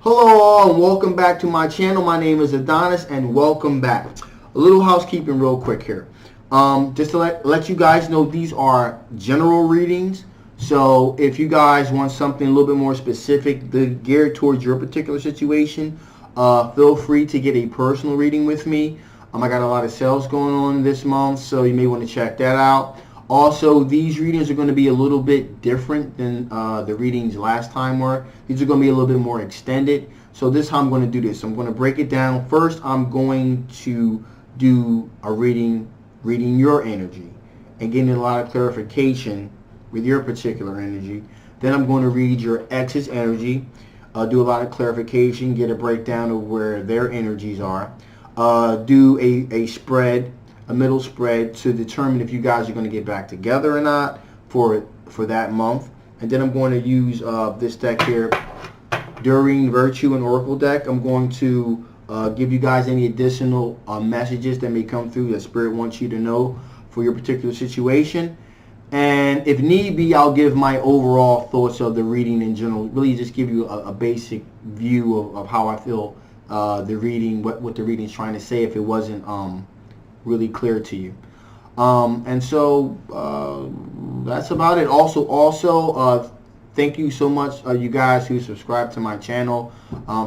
Hello all and welcome back to my channel. My name is Adonis and welcome back. A little housekeeping real quick here. Just to let you guys know, these are general readings. So if you guys want something a little bit more specific, geared towards your particular situation, feel free to get a personal reading with me. I got a lot of sales going on this month, so you may want to check that out. Also, these readings are going to be a little bit different than the readings last time were. These are going to be a little bit more extended. So this is how I'm going to do this. I'm going to break it down. First, I'm going to do a reading your energy and getting a lot of clarification with your particular energy. Then I'm going to read your ex's energy, do a lot of clarification, get a breakdown of where their energies are, do a spread, a middle spread to determine if you guys are going to get back together or not for that month. And then I'm going to use this deck here, During Virtue and Oracle deck. I'm going to give you guys any additional messages that may come through that Spirit wants you to know for your particular situation. And if need be, I'll give my overall thoughts of the reading in general. Really just give you a basic view of how I feel the reading, what the reading is trying to say if it wasn't really clear to you. And so that's about it. Also, thank you so much, you guys who subscribed to my channel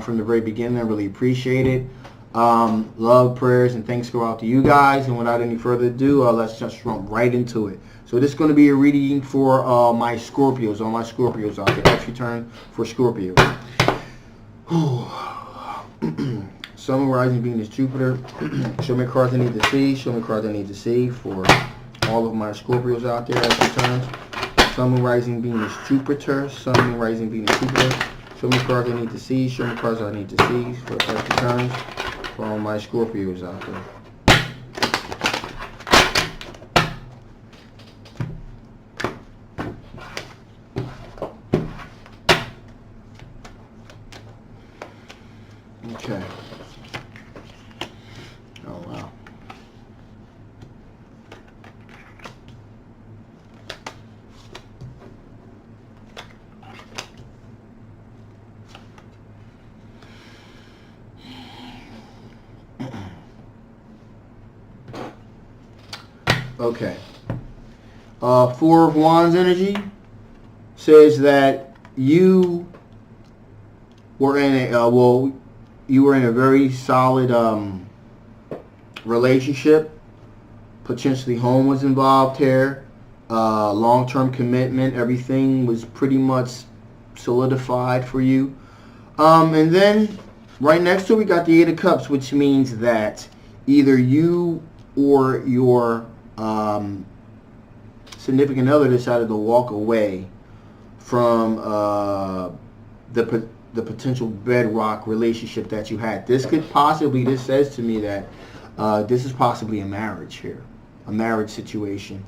from the very beginning. I really appreciate it. Love, prayers, and thanks go out to you guys. And without any further ado, let's just jump right into it. So this is going to be a reading for my Scorpios, all my Scorpios out there. Extra turn for Scorpio. Sun, rising, Venus, Jupiter. Show me cards I need to see. Show me cards I need to see for all of my Scorpios out there. Extra turns. Sun, rising, Venus, Jupiter. Sun, rising, Venus, Jupiter. Show me cards I need to see. Show me cards I need to see for extra turns for all my Scorpios out there. Okay. Oh, wow. Okay. Four of Wands energy says that you were in a you were in a very solid relationship. Potentially home was involved here. Long-term commitment. Everything was pretty much solidified for you. And then right next to it, we got the Eight of Cups, which means that either you or your significant other decided to walk away from the potential bedrock relationship that you had. This says to me that this is possibly a marriage here, a marriage situation,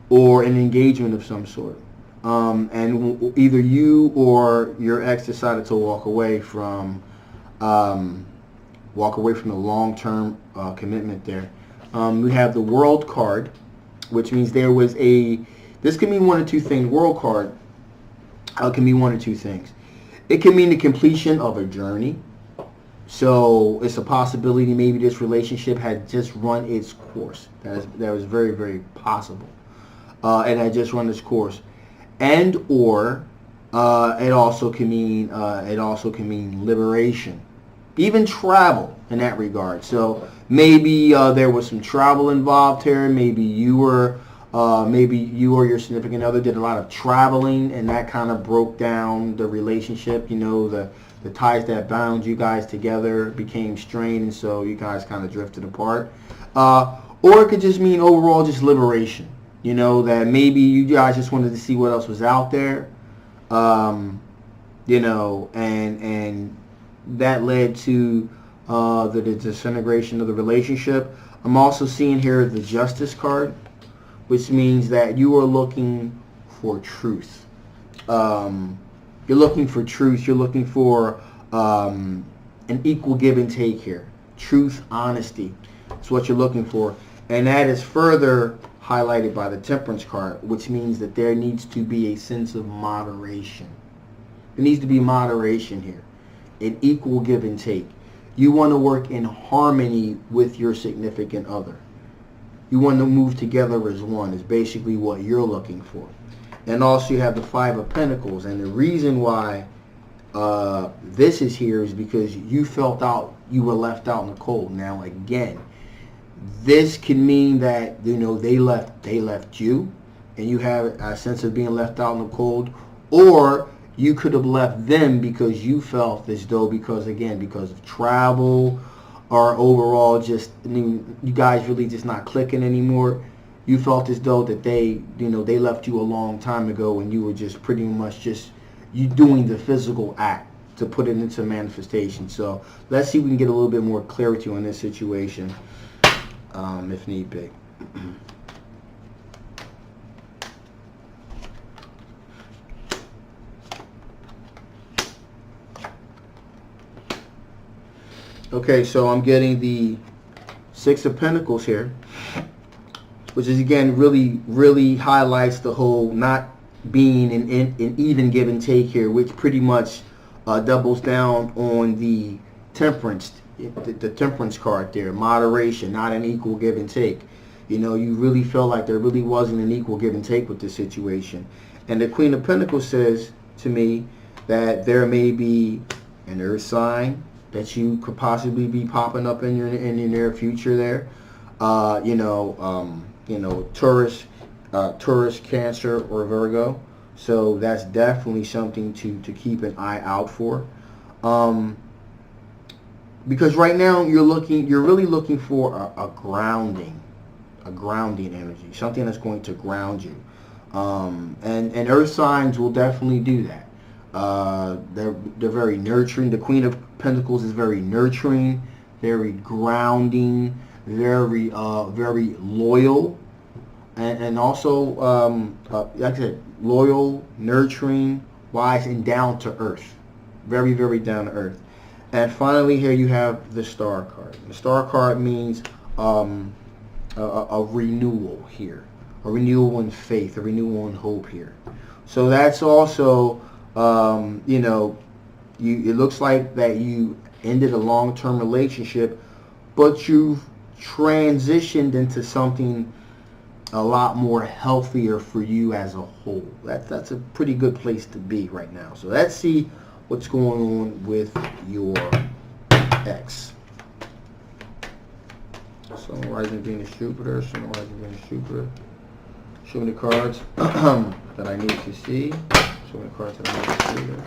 or an engagement of some sort. And either you or your ex decided to walk away from the long-term commitment there. We have the World card, which means this can mean one of two things. World card can mean one of two things. It can mean the completion of a journey. So it's a possibility maybe this relationship had just run its course. That was very, very possible. It had just run its course. And or it also can mean liberation. Even travel in that regard. So maybe there was some travel involved here. Maybe you or your significant other did a lot of traveling, and that kind of broke down the relationship. You know, the ties that bound you guys together became strained, and so you guys kind of drifted apart. Or it could just mean overall just liberation. You know, that maybe you guys just wanted to see what else was out there. You know, and that led to the disintegration of the relationship. I'm also seeing here the Justice card, which means that you are looking for truth. You're looking for truth. You're looking for an equal give and take here. Truth, honesty. That's what you're looking for. And that is further highlighted by the Temperance card, which means that there needs to be a sense of moderation. There needs to be moderation here. an equal give and take. You want to work in harmony with your significant other. You want to move together as one is basically what you're looking for. And also you have the Five of Pentacles. And the reason why this is here is because you felt out, you were left out in the cold. Now again, this can mean that, you know, they left you, and you have a sense of being left out in the cold, or you could have left them because you felt as though, because of travel, or overall just, I mean, you guys really just not clicking anymore. You felt as though that they left you a long time ago, and you were just pretty much just you doing the physical act to put it into manifestation. So let's see if we can get a little bit more clarity on this situation, if need be. Okay, so I'm getting the Six of Pentacles here, which is again really highlights the whole not being an even give and take here, which pretty much doubles down on the temperance, the temperance card there. Moderation, not an equal give and take. You know, you really feel like there really wasn't an equal give and take with this situation. And the Queen of Pentacles says to me that there may be an earth sign that you could possibly be popping up in your near future there. Taurus, Cancer, or Virgo. So that's definitely something to keep an eye out for. Because right now you're really looking for a grounding energy, something that's going to ground you. And earth signs will definitely do that. They're very nurturing. The Queen of Pentacles is very nurturing, very grounding, very loyal, and also like I said, loyal, nurturing, wise, and down to earth. Very down to earth. And finally, here you have the Star card. The Star card means a renewal here, a renewal in faith, a renewal in hope here. So that's also it looks like that you ended a long-term relationship, but you've transitioned into something a lot more healthier for you as a whole. That's a pretty good place to be right now. So let's see what's going on with your ex. Sun, Rising, Venus, Jupiter. Sun, Rising, Venus, Jupiter. Show me the cards that I need to see. Show me the cards that I need to see there.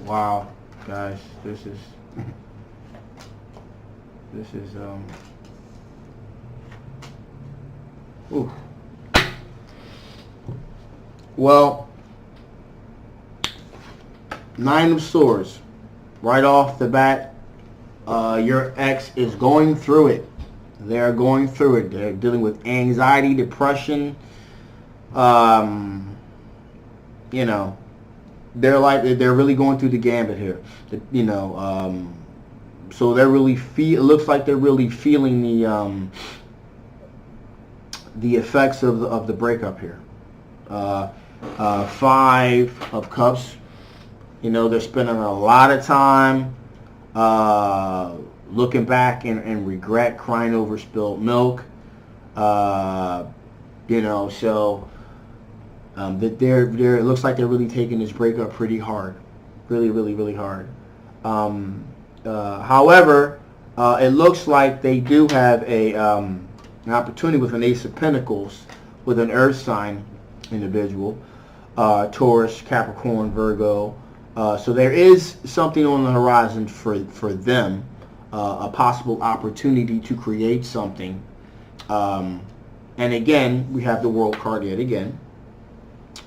Wow, guys, this is ooh. Well, Nine of Swords, right off the bat, your ex is going through it. They're going through it. They're dealing with anxiety, depression. They're really going through the gambit here. So they're really it looks like they're really feeling the effects of the breakup here. Five of Cups. They're spending a lot of time looking back and regret, crying over spilled milk. That it looks like they're really taking this breakup pretty hard, really hard. However, it looks like they do have an opportunity with an Ace of Pentacles with an Earth sign individual, Taurus, Capricorn, Virgo. So there is something on the horizon for them, a possible opportunity to create something. And again, we have the World card yet again.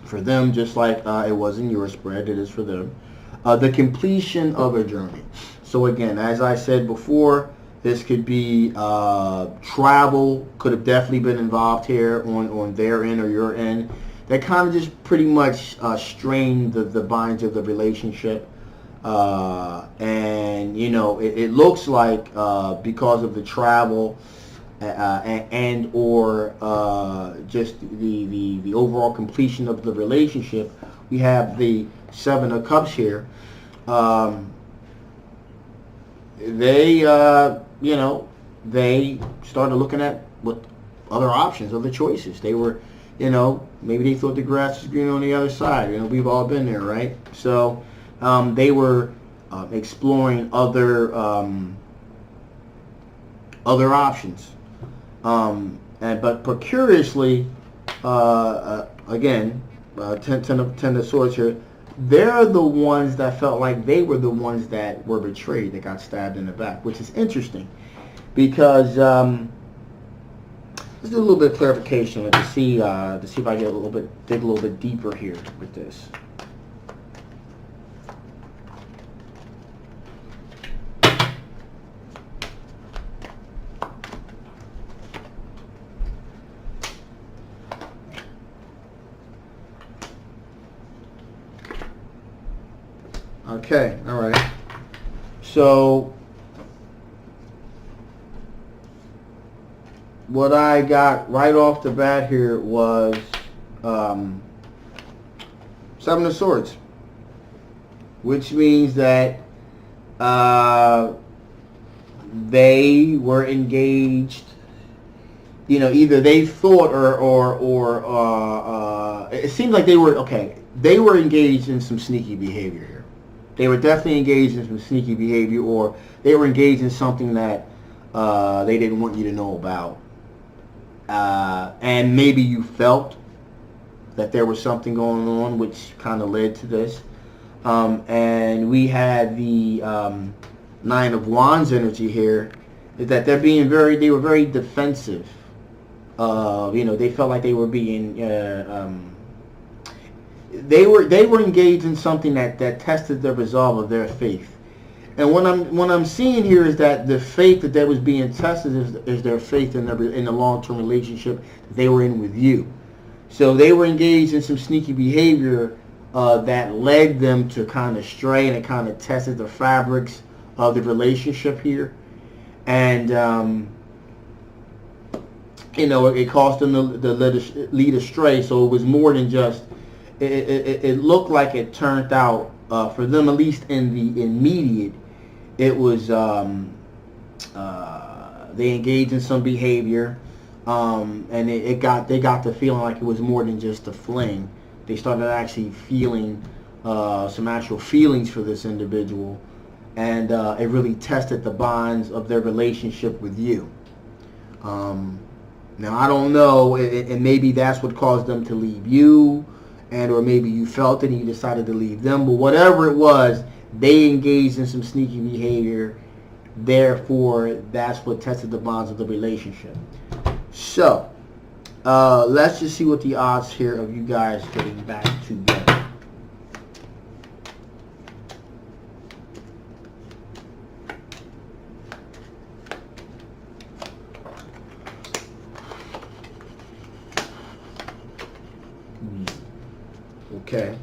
For them, just like it was in your spread, it is for them. The completion of a journey. So again, as I said before, this could be travel, could have definitely been involved here on their end or your end. that kind of just pretty much strained the binds of the relationship. And you know, it looks like because of the travel and or just the overall completion of the relationship, we have the Seven of Cups here. They you know, they started looking at what other options, other choices. They were, you know, maybe they thought the grass was green on the other side. You know, we've all been there, right? So they were exploring other options. But curiously, again, ten of swords here. They're the ones that felt like they were the ones that were betrayed, that got stabbed in the back, which is interesting because let's do a little bit of clarification to see if I get dig a little bit deeper here with this. Okay, all right. So what I got right off the bat here was Seven of Swords, which means that they were engaged. You know, either they thought or it seemed like they were They were engaged in some sneaky behavior here. They were definitely engaged in some sneaky behavior, or they were engaged in something that they didn't want you to know about. And maybe you felt that there was something going on, which kind of led to this. And we had the Nine of Wands energy here, is that they were very defensive. You know, they felt like they were being they were engaged in something that tested the resolve of their faith. And what I'm seeing here is that the faith that was being tested is their faith in the long-term relationship that they were in with you. So they were engaged in some sneaky behavior that led them to kind of stray, and it kind of tested the fabrics of the relationship here. And you know, it caused them to lead astray. So it was more than just. It looked like it turned out for them, at least in the immediate. It was they engaged in some behavior, and they got the feeling like it was more than just a fling. They started actually feeling some actual feelings for this individual, and it really tested the bonds of their relationship with you. Now I don't know, and maybe that's what caused them to leave you. And or maybe you felt it and you decided to leave them. But whatever it was, they engaged in some sneaky behavior. Therefore, that's what tested the bonds of the relationship. So, let's just see what the odds here of you guys getting back together. Okay.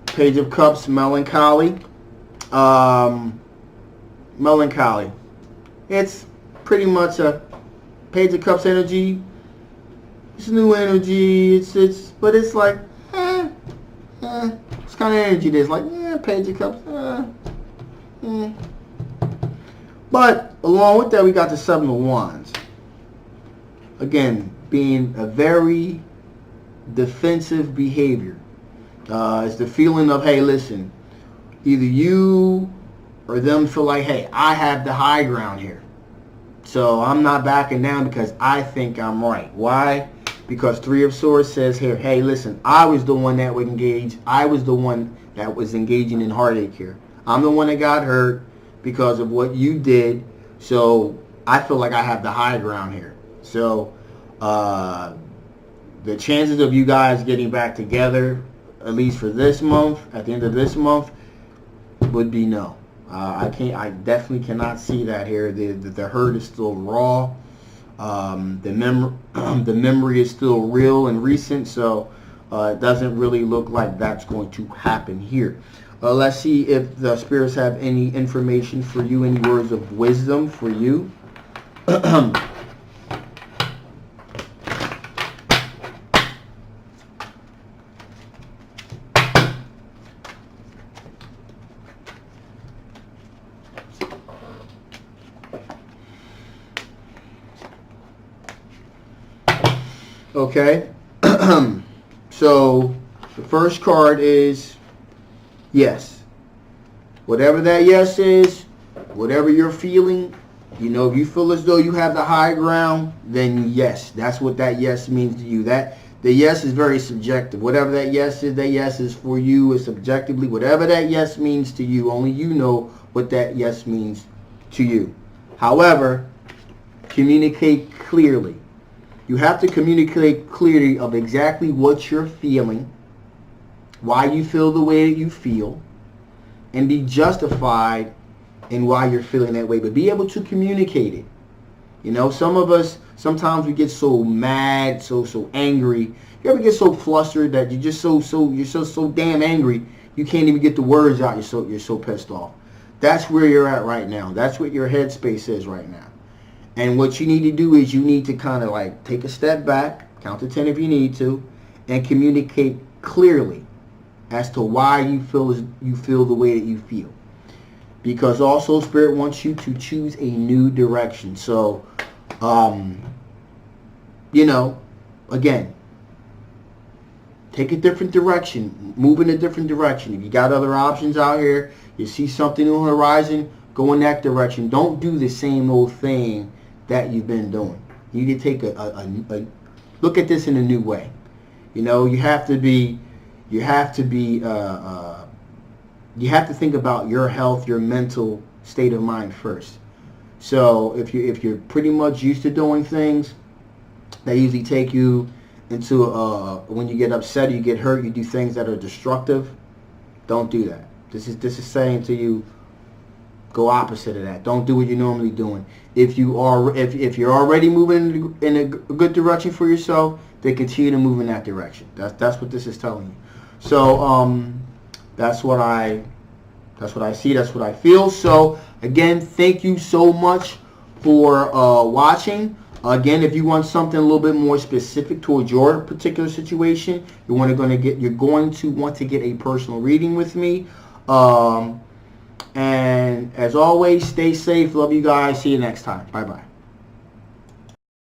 Page of Cups, melancholy. Melancholy. It's pretty much a Page of Cups energy. It's new energy. But it's like, it's kind of energy that's like, Page of Cups. But along with that, we got the Seven of Wands. Again, being a very defensive behavior. It's the feeling of, hey, listen, either you or them feel like, hey, I have the high ground here. So I'm not backing down because I think I'm right. Why? Because Three of Swords says here, hey, listen, I was the one that would engage. I was the one that was engaging in heartache here. I'm the one that got hurt because of what you did. So I feel like I have the high ground here. So the chances of you guys getting back together, at least for this month, at the end of this month, would be no. I definitely cannot see that here. The hurt is still raw. The memory is still real and recent, so it doesn't really look like that's going to happen here. Let's see if the spirits have any information for you, any words of wisdom for you. Okay, so the first card is yes. Whatever that yes is, whatever you're feeling, you know, if you feel as though you have the high ground, then yes, that's what that yes means to you. That the yes is very subjective. Whatever that yes is for you is subjectively. Whatever that yes means to you, only you know what that yes means to you. However, communicate clearly. You have to communicate clearly of exactly what you're feeling, why you feel the way that you feel, and be justified in why you're feeling that way. But be able to communicate it. You know, some of us, sometimes we get so mad, so angry. You ever get so flustered that you're just so damn angry, you can't even get the words out. You're so pissed off. That's where you're at right now. That's what your headspace is right now. And what you need to do is you need to kind of like take a step back, count to 10 if you need to, and communicate clearly as to why you feel the way that you feel. Because also Spirit wants you to choose a new direction. So, you know, again, take a different direction, move in a different direction. If you got other options out here, you see something on the horizon, go in that direction. Don't do the same old thing that you've been doing. You need to take a look at this in a new way. You know, you have to think about your health, your mental state of mind first. So if you're pretty much used to doing things that usually take you into when you get upset, you get hurt, you do things that are destructive, don't do that. This is saying to you, go opposite of that. Don't do what you're normally doing. If you're already moving in a good direction for yourself, then continue to move in that direction. That's what this is telling you. So that's what I see. That's what I feel. So again, thank you so much for watching. Again, if you want something a little bit more specific towards your particular situation, you're going to want to get a personal reading with me. And as always, stay safe. Love you guys. See you next time. Bye-bye.